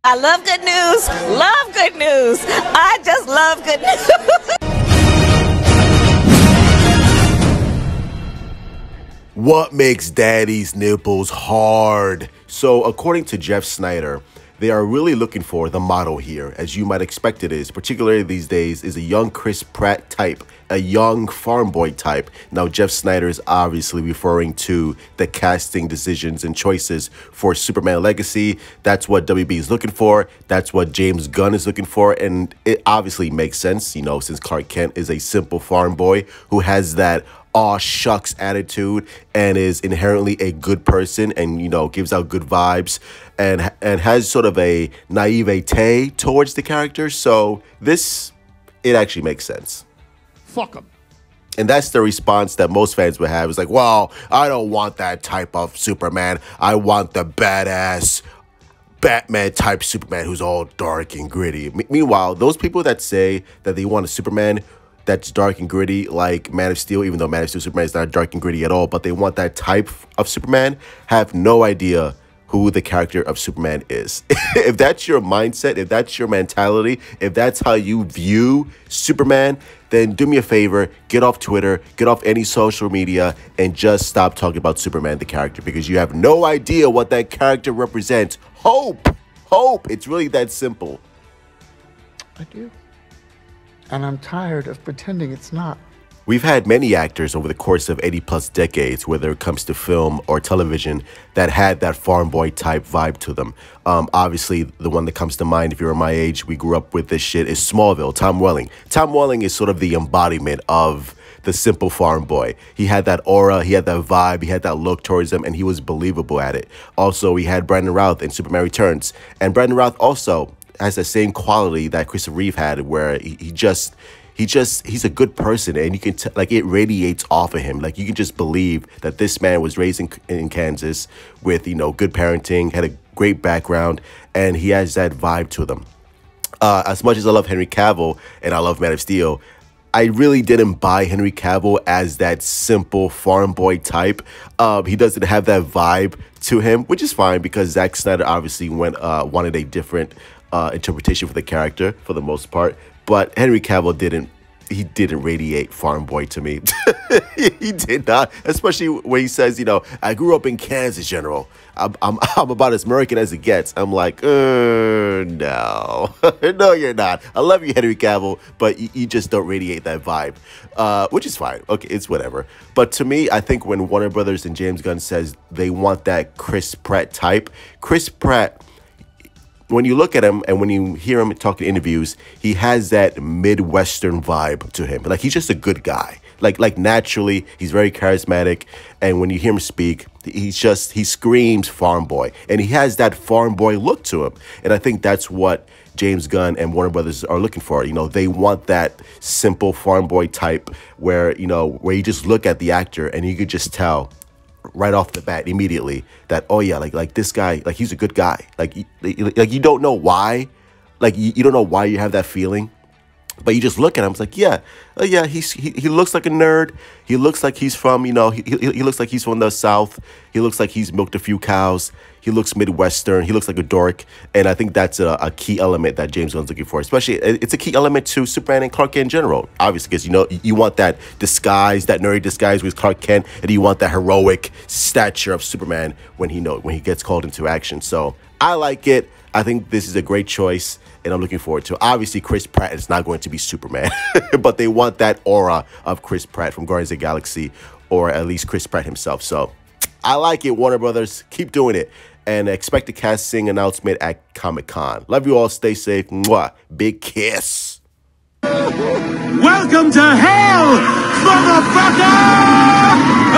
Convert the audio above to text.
I love good news. Love good news. I just love good news. What makes daddy's nipples hard? So according to Jeff Snyder, they are really looking for the model here, as you might expect it is, particularly these days, is a young Chris Pratt type, a young farm boy type. Now, Jeff Snyder is obviously referring to the casting decisions and choices for Superman Legacy. That's what WB is looking for. That's what James Gunn is looking for. And it obviously makes sense, you know, since Clark Kent is a simple farm boy who has that aw shucks attitude and is inherently a good person and, you know, gives out good vibes and has sort of a naivete towards the character. So it actually makes sense. Fuck him. And that's the response that most fans would have. It's like, well, I don't want that type of Superman. I want the badass Batman type Superman who's all dark and gritty. Meanwhile, those people that say that they want a Superman that's dark and gritty like Man of Steel, even though Man of Steel Superman is not dark and gritty at all, but they want that type of Superman, have no idea who the character of Superman is. If that's your mindset, if that's your mentality, if that's how you view Superman, then do me a favor, get off Twitter, get off any social media, and just stop talking about Superman, the character, because you have no idea what that character represents. Hope. It's really that simple. I do. And I'm tired of pretending it's not. We've had many actors over the course of 80-plus decades, whether it comes to film or television, that had that farm boy type vibe to them. Obviously, the one that comes to mind, if you're my age, we grew up with this shit, is Smallville, Tom Welling. Tom Welling is sort of the embodiment of the simple farm boy. He had that aura, he had that vibe, he had that look towards him, and he was believable at it. Also, we had Brandon Routh in Superman Returns. And Brandon Routh also has the same quality that Christopher Reeve had, where he's a good person, and you can like it radiates off of him. Like you can just believe that this man was raised in Kansas with, you know, good parenting, had a great background, and he has that vibe to them. As much as I love Henry Cavill and I love Man of Steel, I really didn't buy Henry Cavill as that simple farm boy type. He doesn't have that vibe to him, which is fine because Zack Snyder obviously wanted a different interpretation for the character for the most part. But Henry Cavill didn't radiate farm boy to me. He did not, especially when he says, you know, I grew up in Kansas, General. I'm about as American as it gets. I'm like, no, no, you're not. I love you, Henry Cavill, but you just don't radiate that vibe, which is fine. Okay, it's whatever. But to me, I think when Warner Brothers and James Gunn says they want that Chris Pratt type, Chris Pratt, when you look at him and when you hear him talk in interviews, he has that Midwestern vibe to him. Like, he's just a good guy. Like naturally, he's very charismatic. And when you hear him speak, he screams farm boy. And he has that farm boy look to him. And I think that's what James Gunn and Warner Brothers are looking for. You know, they want that simple farm boy type where, you know, where you just look at the actor and you could just tell right off the bat immediately that, oh yeah, like this guy, like he's a good guy. Like you don't know why, like you don't know why you have that feeling, but you just look at him. It's like, yeah, he looks like a nerd. He looks like he's from, you know, he looks like he's from the South. He looks like he's milked a few cows. He looks Midwestern. He looks like a dork. And I think that's a key element that James Gunn's looking for. Especially, it's a key element to Superman and Clark Kent in general. Obviously, because, you know, you want that disguise, that nerdy disguise with Clark Kent, and you want that heroic stature of Superman when he gets called into action. So I like it. I think this is a great choice, and I'm looking forward to it. Obviously, Chris Pratt is not going to be Superman, but they want that aura of Chris Pratt from Guardians of the Galaxy, or at least Chris Pratt himself. So I like it, Warner Brothers. Keep doing it. And expect a casting announcement at Comic-Con. Love you all. Stay safe. Mwah. Big kiss. Welcome to hell, motherfucker!